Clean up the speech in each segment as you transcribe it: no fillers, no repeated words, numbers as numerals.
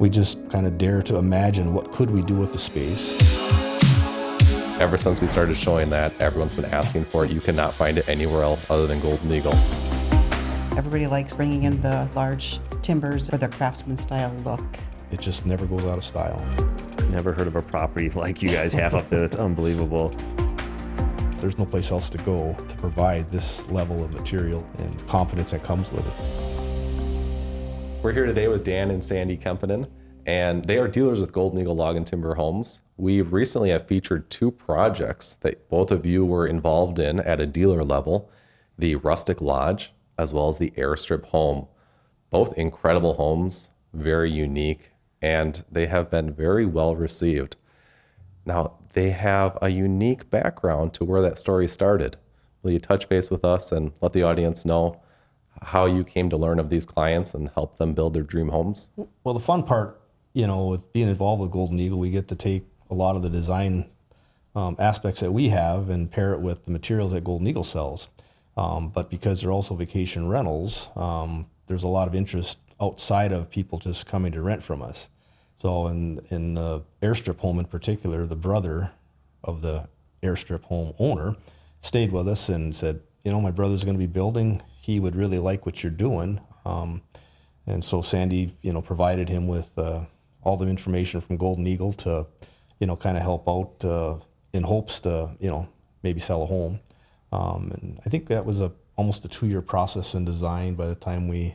We just kind of dare to imagine what could we do with the space. Ever since we started showing that, everyone's been asking for it. You cannot find it anywhere else other than Golden Eagle. Everybody likes bringing in the large timbers for their Craftsman style look. It just never goes out of style. Never heard of a property like you guys have up there. It's unbelievable. There's no place else to go to provide this level of material and confidence that comes with it. We're here today with Dan and Sandy Kemppainen, and they are dealers with Golden Eagle Log and Timber Homes. We recently have featured two projects that both of you were involved in at a dealer level, the Rustic Lodge as well as the Airstrip home. Both incredible homes, very unique, and they have been very well received. Now, they have a unique background to where that story started. Will you touch base with us and let the audience know how you came to learn of these clients and help them build their dream homes? Well, the fun part, with being involved with Golden Eagle, we get to take a lot of the design aspects that we have and pair it with the materials that Golden Eagle sells. But because they're also vacation rentals, there's a lot of interest outside of people just coming to rent from us. So in the Airstrip home in particular, the brother of the Airstrip home owner stayed with us and said, my brother's going to be building. He would really like what you're doing. And so Sandy, provided him with all the information from Golden Eagle to, kind of help out in hopes to, maybe sell a home. And I think that was almost a 2-year process in design by the time we,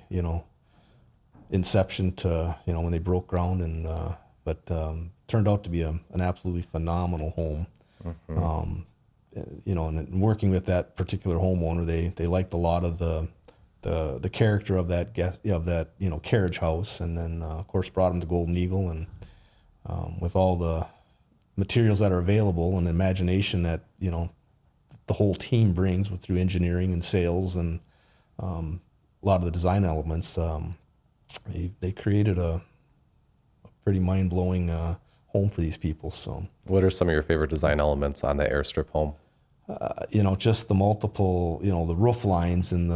inception to, when they broke ground, and but turned out to be an absolutely phenomenal home. Mm-hmm. And working with that particular homeowner, they liked a lot of the character of that carriage house, and then of course brought them to Golden Eagle, and with all the materials that are available and imagination that the whole team brings through engineering and sales and a lot of the design elements, they created a pretty mind-blowing home for these people. So, what are some of your favorite design elements on the Airstrip home? Just the multiple, the roof lines and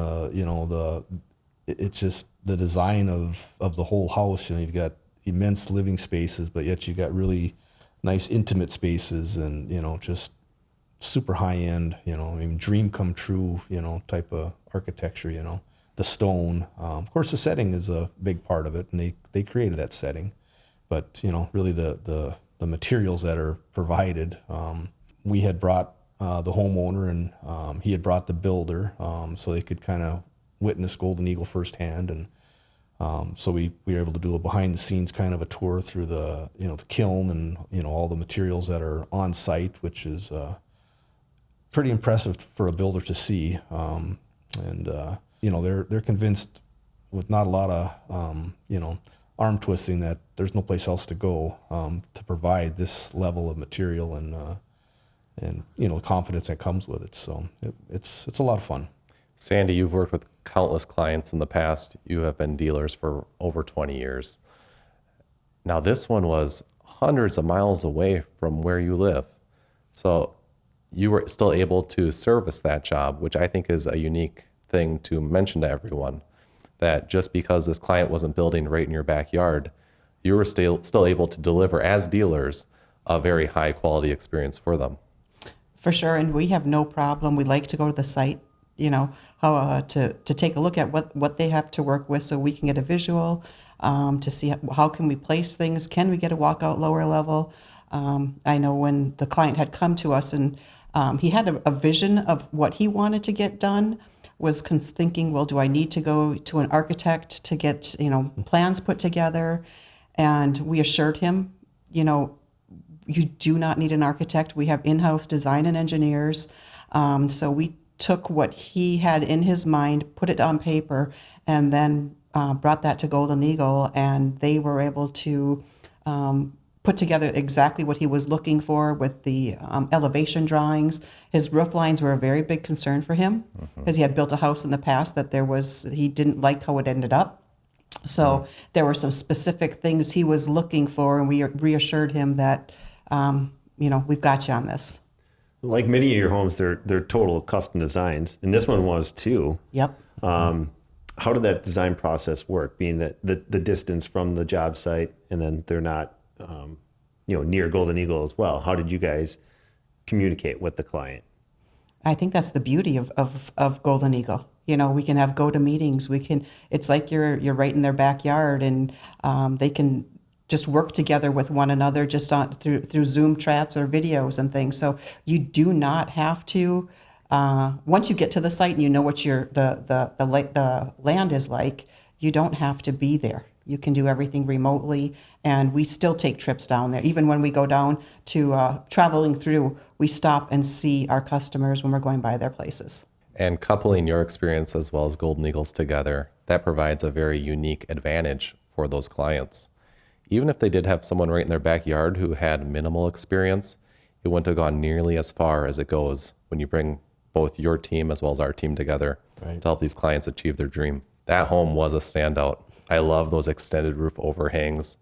it's just the design of the whole house. You've got immense living spaces, but yet you've got really nice intimate spaces, and just super high end, dream come true, type of architecture, the stone. Of course, the setting is a big part of it, and they created that setting. But, really the materials that are provided, we had brought the homeowner, and he had brought the builder, so they could kind of witness Golden Eagle firsthand. And so we were able to do a behind the scenes kind of a tour through the, the kiln and, all the materials that are on site, which is pretty impressive for a builder to see. They're convinced with not a lot of, arm twisting that there's no place else to go to provide this level of material and the confidence that comes with it. So it's a lot of fun. Sandy, you've worked with countless clients in the past. You have been dealers for over 20 years. Now this one was hundreds of miles away from where you live. So you were still able to service that job, which I think is a unique thing to mention to everyone, that just because this client wasn't building right in your backyard, you were still able to deliver as dealers a very high quality experience for them. For sure, and we have no problem. We like to go to the site, how to take a look at what they have to work with, so we can get a visual to see how can we place things. Can we get a walkout lower level? I know when the client had come to us and he had a vision of what he wanted to get done, was thinking, well, do I need to go to an architect to get plans put together? And we assured him, you do not need an architect. We have in-house design and engineers. So we took what he had in his mind, put it on paper, and then brought that to Golden Eagle, and they were able to put together exactly what he was looking for with the elevation drawings. His roof lines were a very big concern for him because he had built a house in the past that he didn't like how it ended up. So there were some specific things he was looking for, and we reassured him that, we've got you on this. Like many of your homes, they're total custom designs, and this one was too. Yep. how did that design process work, being that the distance from the job site and then they're not, near Golden Eagle as well? How did you guys communicate with the client? I think that's the beauty of Golden Eagle. We can have go-to meetings. It's like you're right in their backyard, and they can just work together with one another just through Zoom chats or videos and things. So you do not have to, once you get to the site and you know what the land is like, you don't have to be there. You can do everything remotely, and we still take trips down there. Even when we go down to traveling through, we stop and see our customers when we're going by their places. And coupling your experience as well as Golden Eagles together, that provides a very unique advantage for those clients. Even if they did have someone right in their backyard who had minimal experience, it wouldn't have gone nearly as far as it goes when you bring both your team as well as our team together to help these clients achieve their dream. That home was a standout. I love those extended roof overhangs,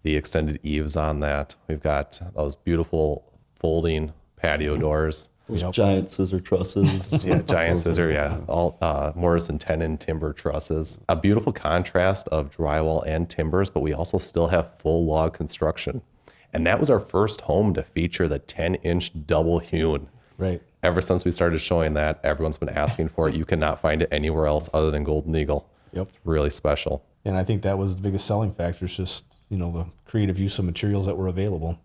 the extended eaves on that. We've got those beautiful folding patio doors. Those giant scissor trusses. Yeah, giant scissor, yeah. All Morrison tenon timber trusses. A beautiful contrast of drywall and timbers, but we also still have full log construction. And that was our first home to feature the 10-inch double hewn. Right. Ever since we started showing that, everyone's been asking for it. You cannot find it anywhere else other than Golden Eagle. Yep. It's really special. And I think that was the biggest selling factor, is just, the creative use of materials that were available,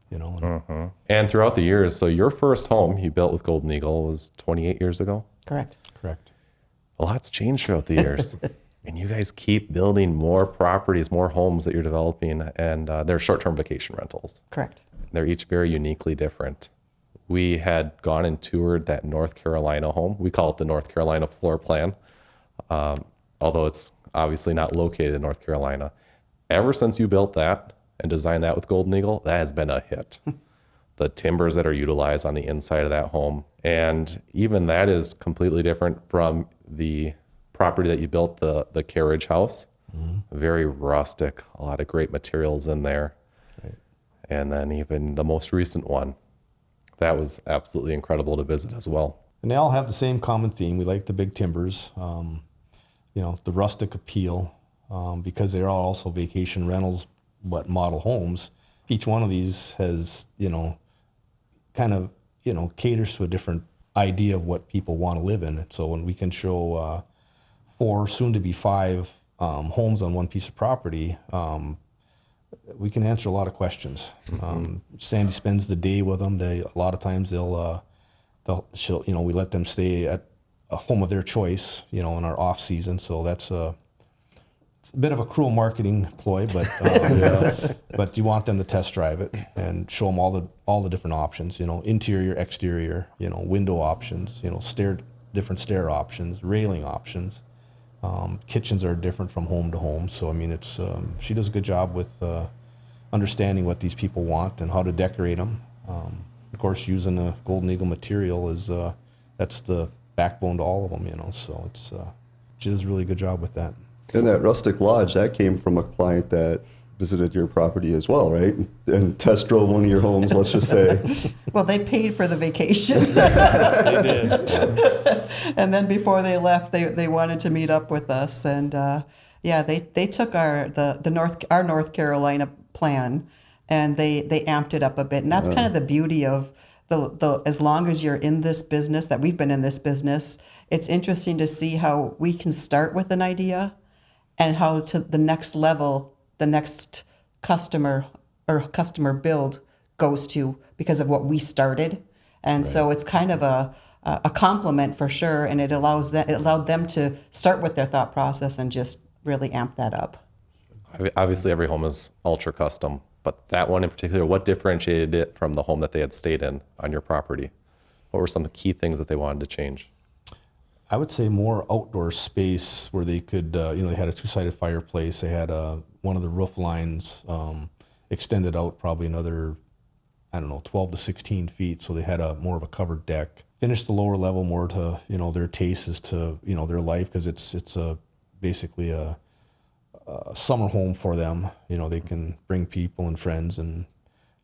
And throughout the years, so your first home you built with Golden Eagle was 28 years ago? Correct. Correct. A lot's changed throughout the years. And you guys keep building more properties, more homes that you're developing, and they're short-term vacation rentals. Correct. They're each very uniquely different. We had gone and toured that North Carolina home. We call it the North Carolina floor plan, although it's obviously not located in North Carolina. Ever since you built that and designed that with Golden Eagle, that has been a hit. The timbers that are utilized on the inside of that home, and even that is completely different from the property that you built, the carriage house. Very rustic, a lot of great materials in there. Right. And then even the most recent one, that was absolutely incredible to visit as well. And they all have the same common theme. We like the big timbers, the rustic appeal, because they're all also vacation rentals, but model homes. Each one of these has, caters to a different idea of what people want to live in. So when we can show 4, soon to be 5 homes on one piece of property, we can answer a lot of questions. Sandy spends the day with them. A lot of times we let them stay at a home of their choice, in our off season. So it's a bit of a cruel marketing ploy, but but you want them to test drive it and show them all the different options, interior, exterior, window options, different stair options, railing options. Kitchens are different from home to home. So, she does a good job with understanding what these people want and how to decorate them. Of course, using the Golden Eagle material that's the backbone to all of them, so she does a really good job with that. And that Rustic Lodge, that came from a client that visited your property as well, right? And test drove one of your homes, let's just say. Well, they paid for the vacation. They did. And then before they left, they wanted to meet up with us. And they took our North Carolina plan and they amped it up a bit. And that's kind of the beauty of as long as you're in this business, that we've been in this business, it's interesting to see how we can start with an idea and how to the next level, the next customer build goes to because of what we started. And so it's kind of a compliment for sure. And it allowed them to start with their thought process and just really amp that up. Obviously, every home is ultra custom, but that one in particular, what differentiated it from the home that they had stayed in on your property? What were some key things that they wanted to change? I would say more outdoor space where they could, they had a 2-sided fireplace. They had one of the roof lines extended out probably another, 12 to 16 feet. So they had more of a covered deck. Finished the lower level more to, their taste as to, their life, because it's basically a summer home for them. They can bring people and friends and,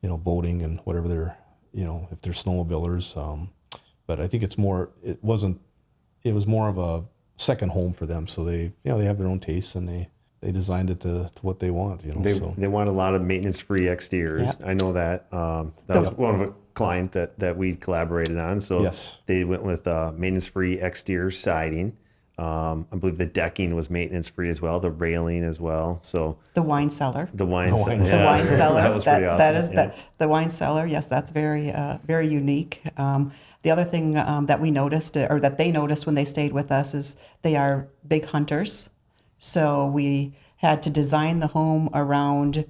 boating and whatever they're, if they're snowmobilers. But I think it was more of second home for them. So they, they have their own tastes, and they designed it to what they want, They want a lot of maintenance-free exteriors. Yeah. I know that. That was one of a client that we collaborated on. So Yes. they went with maintenance-free exterior siding. I believe the decking was maintenance-free as well, the railing as well. So The wine cellar. the wine, The cellar, wine The cellar. wine cellar. that was pretty awesome. That is yeah. the wine cellar. Yes, that's very very unique. The other thing that we noticed, or that they noticed when they stayed with us, is they are big hunters. So we had to design the home around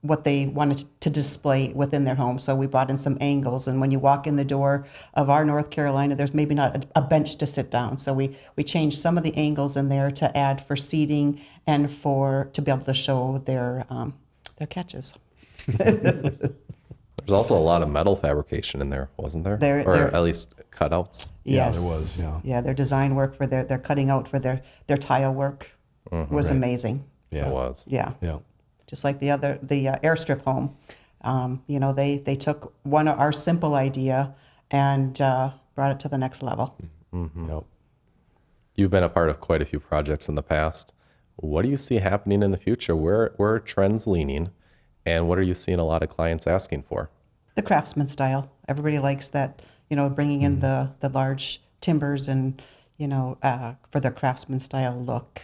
what they wanted to display within their home. So we brought in some angles, and when you walk in the door of our North Carolina, there's maybe not a bench to sit down. So we changed some of the angles in there to add for seating and to be able to show their catches. There's also a lot of metal fabrication in there, wasn't there? There- or there- at least cutouts. Yeah, Yes. there was, yeah. Yeah, their design work for their cutting out for their tile work was amazing. Yeah. It was. Yeah. Yeah. Just like the Airstrip home. They took our simple idea and brought it to the next level. Yep. You've been a part of quite a few projects in the past. What do you see happening in the future? Where are trends leaning, and what are you seeing a lot of clients asking for? The Craftsman style. Everybody likes that, bringing in the large timbers and, for their Craftsman style look,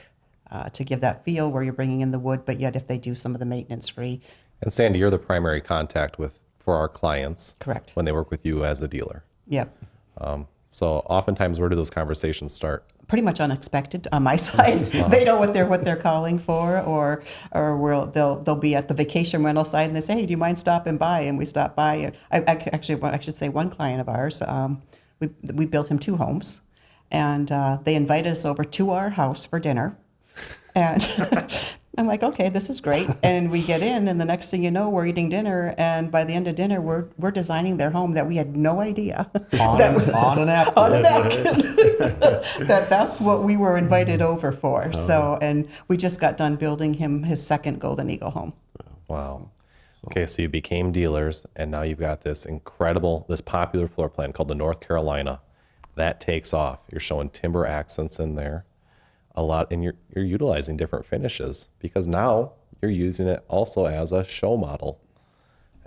to give that feel where you're bringing in the wood, but yet if they do some of the maintenance free. And Sandy, you're the primary contact for our clients. Correct. When they work with you as a dealer. Yep. So oftentimes, where do those conversations start? Pretty much unexpected on my side. They know what they're calling for, or they'll be at the vacation rental side and they say, "Hey, do you mind stopping by?" And we stop by. I should say one client of ours, we built him 2 homes, and they invited us over to our house for dinner, and I'm like, okay, this is great. And we get in, and the next thing you know, we're eating dinner, and by the end of dinner, we're designing their home that we had no idea On a napkin. on a napkin that's what we were invited over for. So, and we just got done building him his second Golden Eagle home. Wow. Okay, so you became dealers, and now you've got this popular floor plan called the North Carolina. That takes off. You're showing timber accents in there a lot, and you're utilizing different finishes because now you're using it also as a show model,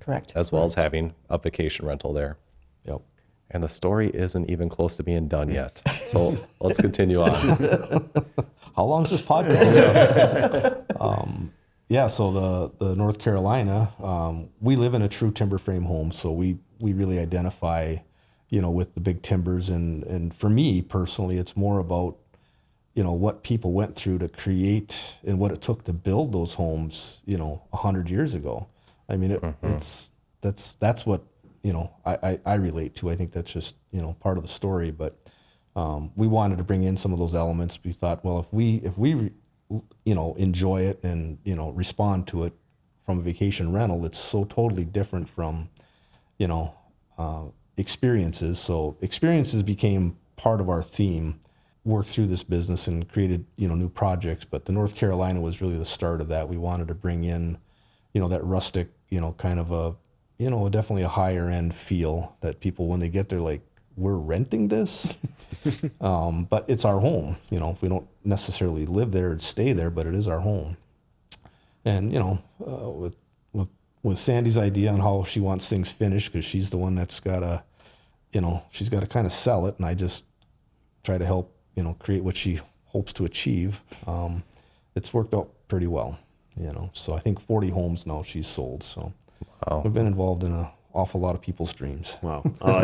Correct. as well as having a vacation rental there. Yep. And the story isn't even close to being done yet. So let's continue on. How long is this podcast? Yeah, so the North Carolina, we live in a true timber frame home, so we really identify, with the big timbers, and for me personally, it's more about, what people went through to create and what it took to build those homes, 100 years ago. I mean, that's what, I relate to. I think that's just, part of the story, but we wanted to bring in some of those elements. We thought, well, if we enjoy it and, respond to it from a vacation rental, it's so totally different from, experiences. So experiences became part of our theme, worked through this business and created, new projects. But the North Carolina was really the start of that. We wanted to bring in, that rustic, kind of definitely a higher end feel that people, when they get there, like, we're renting this, but it's our home. We don't necessarily live there and stay there, but it is our home. And with Sandy's idea on how she wants things finished, because she's the one that's got to, she's got to kind of sell it, and I just try to help, create what she hopes to achieve. It's worked out pretty well, So I think 40 homes now she's sold. So Wow. we've been involved in an awful lot of people's dreams. Wow.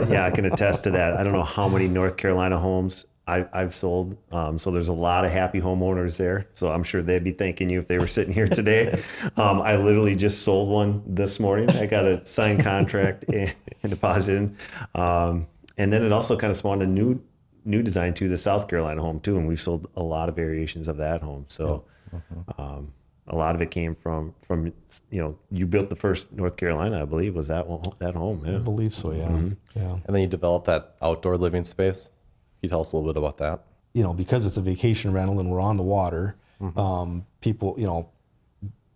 Yeah, I can attest to that. I don't know how many North Carolina homes I've sold. So there's a lot of happy homeowners there. So I'm sure they'd be thanking you if they were sitting here today. I literally just sold one this morning. I got a signed contract and deposited. And then it also kind of spawned a new design to the South Carolina home too. And we've sold a lot of variations of that home. So a lot of it came from you built the first North Carolina, I believe, was that home. Yeah. I believe so, yeah. Yeah. And then you developed that outdoor living space. Can you tell us a little bit about that? Because it's a vacation rental and we're on the water, people,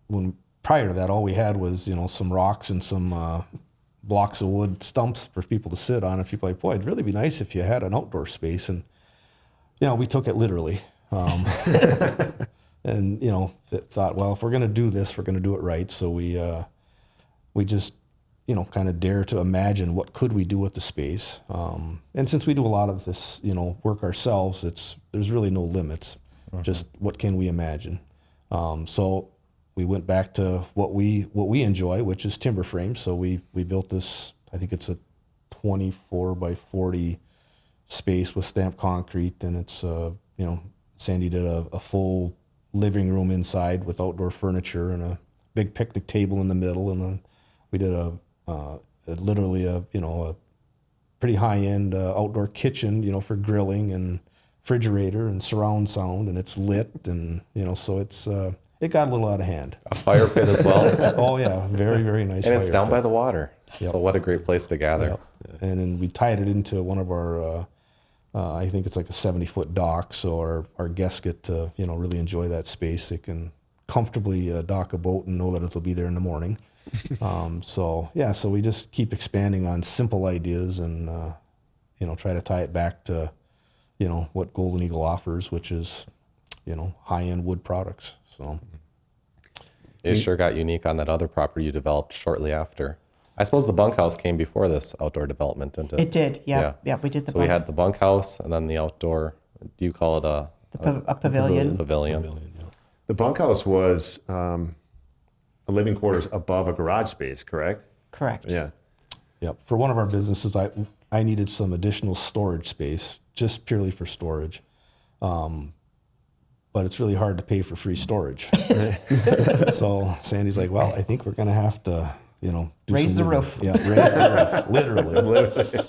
when prior to that, all we had was, some rocks and some blocks of wood stumps for people to sit on. And people are like, boy, it'd really be nice if you had an outdoor space. And, we took it literally. And, thought, well, if we're going to do this, we're going to do it right. So we just, kind of dare to imagine what could we do with the space. And since we do a lot of this, work ourselves, there's really no limits. Just what can we imagine? So we went back to what we enjoy, which is timber frames. So we built this, I think it's a 24 by 40 space with stamped concrete, and it's, Sandy did a full living room inside with outdoor furniture and a big picnic table in the middle, and we did literally a pretty high-end outdoor kitchen, for grilling, and refrigerator and surround sound, and it's lit, and so it's it got a little out of hand. A fire pit as well. Oh yeah, very, very nice. And it's fire down pit. by the water. Yep. So what a great place to gather. Yep. And then we tied it into one of our I think it's like a 70-foot dock, so our guests get to really enjoy that space. They can comfortably dock a boat and know that it'll be there in the morning. So we just keep expanding on simple ideas and try to tie it back to what Golden Eagle offers, which is high-end wood products. So it sure got unique on that other property you developed shortly after. I suppose the bunkhouse came before this outdoor development, didn't it? It did, yeah. We did the So we had the bunkhouse and then the outdoor, do you call it a pavilion. Pavilion. The bunkhouse was a living quarters above a garage space, correct? Correct. Yeah. Yep. For one of our businesses, I needed some additional storage space, just purely for storage. But it's really hard to pay for free storage. So Sandy's like, well, I think we're going to have to, Raise the roof. Yeah, raise the roof, literally.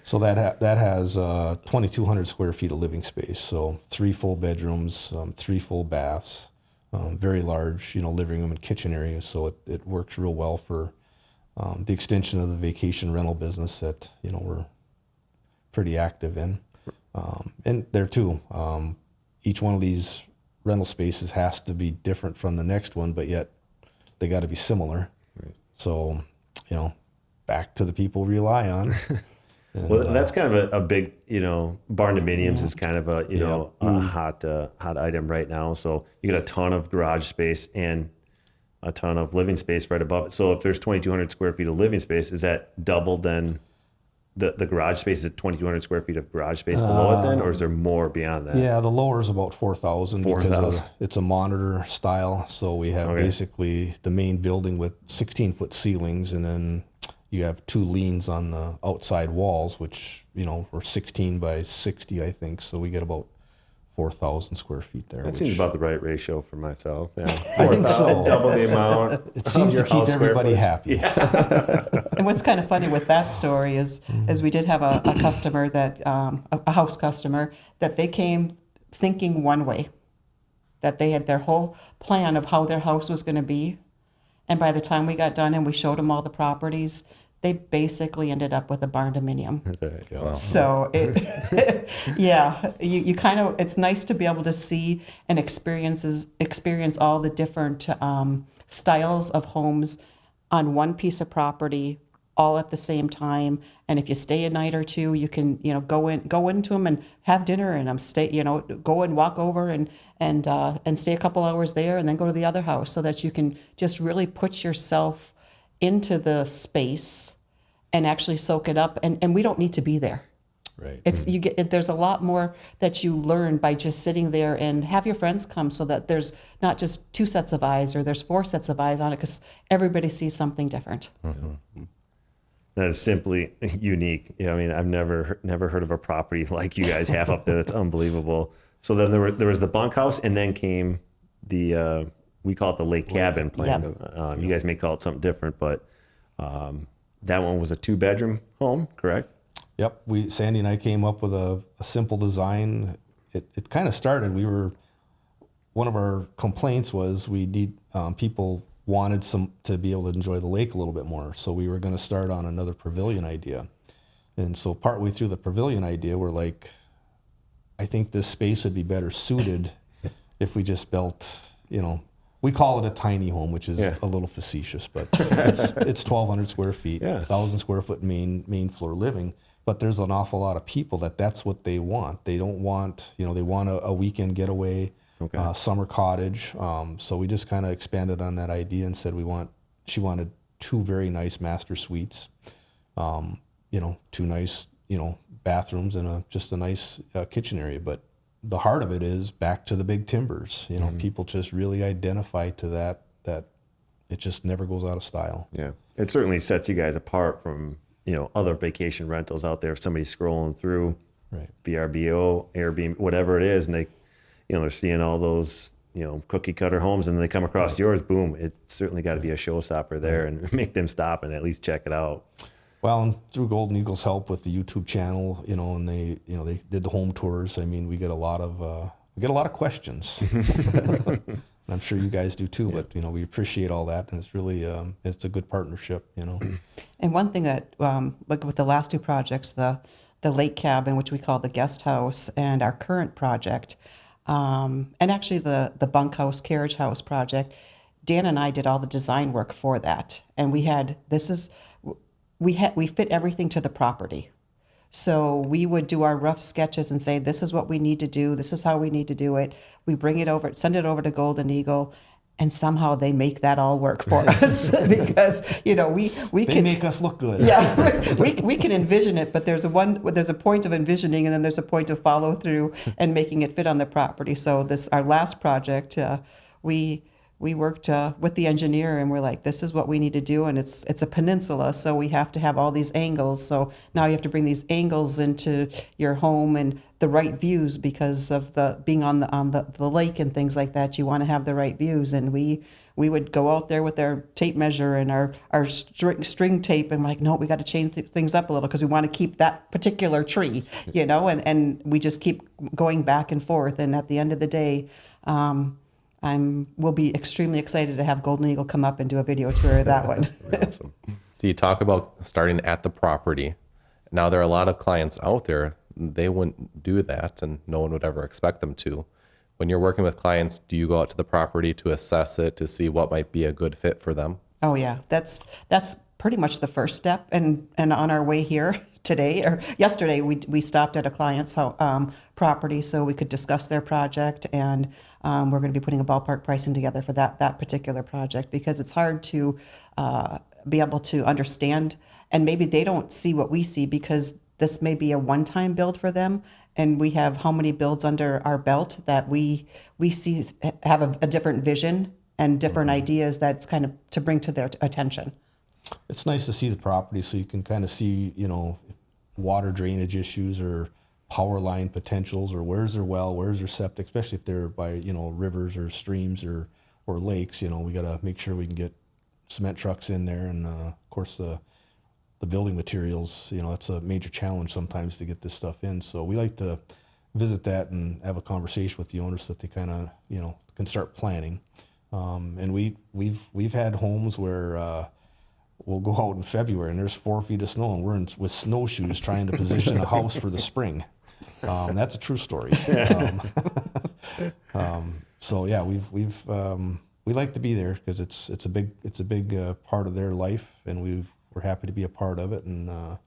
So that has 2,200 square feet of living space. So 3 full bedrooms, 3 full baths, very large, living room and kitchen areas. So it works real well for the extension of the vacation rental business that we're pretty active in. And there too, each one of these rental spaces has to be different from the next one, but yet they got to be similar. So, back to the people we rely on. And, well, that's kind of a big, barn dominiums is kind of a hot item right now. So you got a ton of garage space and a ton of living space right above it. So if there's 2,200 square feet of living space, is that double then the garage space? Is it 2,200 square feet of garage space below it then, or is there more beyond that? Yeah, the lower is about 4,000 because it's a monitor style. So we have basically the main building with 16-foot ceilings, and then you have 2 leans on the outside walls, which were 16 by 60, I think. So we get about 4,000 square feet there. That seems about the right ratio for myself. Yeah, I think so. Double the amount. It seems to keep everybody happy. And what's kind of funny with that story is we did have a customer that, a house customer, that they came thinking one way, that they had their whole plan of how their house was going to be. And by the time we got done and we showed them all the properties, they basically ended up with a barn dominium. Wow. So you kind of, it's nice to be able to see and experience all the different styles of homes on one piece of property all at the same time. And if you stay a night or two, you can, go into them and have dinner in them, go and walk over and stay a couple hours there and then go to the other house, so that you can just really put yourself into the space and actually soak it up. And we don't need to be there. Right. There's a lot more that you learn by just sitting there, and have your friends come, so that there's not just 2 sets of eyes or there's 4 sets of eyes on it, because everybody sees something different. Mm-hmm. That is simply unique. I've never heard of a property like you guys have up there. That's unbelievable. So then there was the bunkhouse, and then came the we call it the lake cabin plan. Yep. You guys may call it something different, but that one was a 2-bedroom home, correct? Yep. Sandy and I came up with a simple design. It kind of started, one of our complaints was we need, people wanted to be able to enjoy the lake a little bit more. So we were going to start on another pavilion idea. And so partway through the pavilion idea, we're like, I think this space would be better suited if we just built, we call it a tiny home, which is a little facetious, but it's 1,200 square feet, 1,000 square foot main floor living. But there's an awful lot of people that's what they want. They don't want, they want a weekend getaway, summer cottage. So we just kind of expanded on that idea and said she wanted 2 very nice master suites, 2 nice, bathrooms and just a nice kitchen area. But the heart of it is back to the big timbers. People just really identify to that it just never goes out of style. Yeah. It certainly sets you guys apart from, other vacation rentals out there. If somebody's scrolling through VRBO, Airbnb, whatever it is, and they, they're seeing all those, cookie cutter homes, and they come across yours, boom, it's certainly got to be a showstopper there and make them stop and at least check it out. Well, and through Golden Eagle's help with the YouTube channel, and they did the home tours. I mean, we get a lot of questions. I'm sure you guys do too, but we appreciate all that, and it's really it's a good partnership. And one thing that, like with the last 2 projects, the lake cabin, which we call the guest house, and our current project, and actually the bunkhouse carriage house project, Dan and I did all the design work for that, and we fit everything to the property. So we would do our rough sketches and say, this is what we need to do. This is how we need to do it. We bring it over, send it over to Golden Eagle, and somehow they make that all work for us because, we they can make us look good. Yeah, we can envision it, but there's a point of envisioning, and then there's a point of follow through and making it fit on the property. So our last project, we worked with the engineer, and we're like, this is what we need to do, and it's a peninsula, so we have to have all these angles. So now you have to bring these angles into your home and the right views because of being on the lake and things like that. You want to have the right views, and we would go out there with our tape measure and our string tape, and we're like, no, we got to change things up a little because we want to keep that particular tree, and we just keep going back and forth. And at the end of the day, we'll be extremely excited to have Golden Eagle come up and do a video tour of that one. Awesome. So you talk about starting at the property. Now there are a lot of clients out there, they wouldn't do that, and no one would ever expect them to. When you're working with clients, do you go out to the property to assess it, to see what might be a good fit for them? Oh yeah, that's pretty much the first step. And on our way here today or yesterday, we stopped at a client's property so we could discuss their project, and we're going to be putting a ballpark pricing together for that particular project because it's hard to be able to understand, and maybe they don't see what we see because this may be a one-time build for them, and we have how many builds under our belt that we see have a different vision and different ideas that's kind of to bring to their attention. It's nice to see the property so you can kind of see, water drainage issues or power line potentials, or where's their well, where's their septic, especially if they're by, rivers or streams or lakes. We got to make sure we can get cement trucks in there, and of course the building materials, that's a major challenge sometimes to get this stuff in. So we like to visit that and have a conversation with the owners so that they kind of, can start planning. And we've had homes where we'll go out in February and there's 4 feet of snow, and we're with snowshoes trying to position a house for the spring. That's a true story. So yeah, we like to be there because it's a big part of their life, and we're happy to be a part of it, and to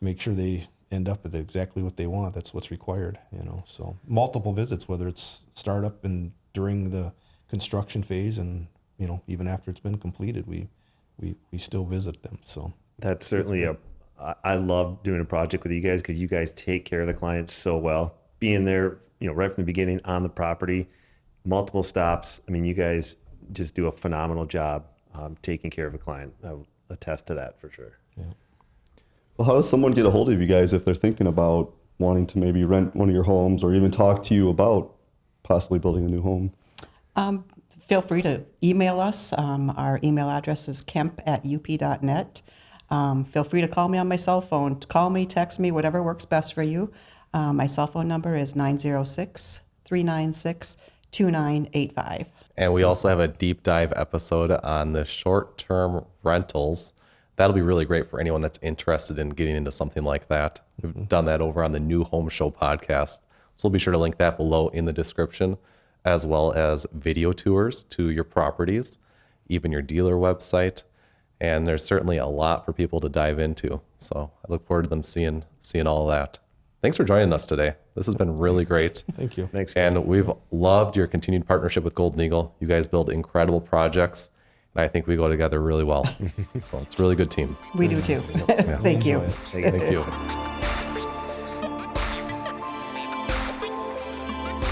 make sure they end up with exactly what they want. That's what's required, So multiple visits, whether it's startup and during the construction phase, and even after it's been completed, we still visit them. So that's certainly I love doing a project with you guys because you guys take care of the clients so well. Being there, right from the beginning on the property, multiple stops. I mean, you guys just do a phenomenal job taking care of a client. I will attest to that for sure. Yeah. Well, how does someone get a hold of you guys if they're thinking about wanting to maybe rent one of your homes or even talk to you about possibly building a new home? Feel free to email us. Our email address is kemp@up.net. Feel free to call me on my cell phone. Call me, text me, whatever works best for you. My cell phone number is 906-396-2985. And we also have a deep dive episode on the short-term rentals. That'll be really great for anyone that's interested in getting into something like that. We've done that over on the New Home Show podcast. So we'll be sure to link that below in the description, as well as video tours to your properties, even your dealer website. And there's certainly a lot for people to dive into. So I look forward to them seeing all of that. Thanks for joining us today. This has been really great. Thank you. Thanks, guys. And we've loved your continued partnership with Golden Eagle. You guys build incredible projects, and I think we go together really well. So it's a really good team. We do too. Thank you. Thank you. Thank you.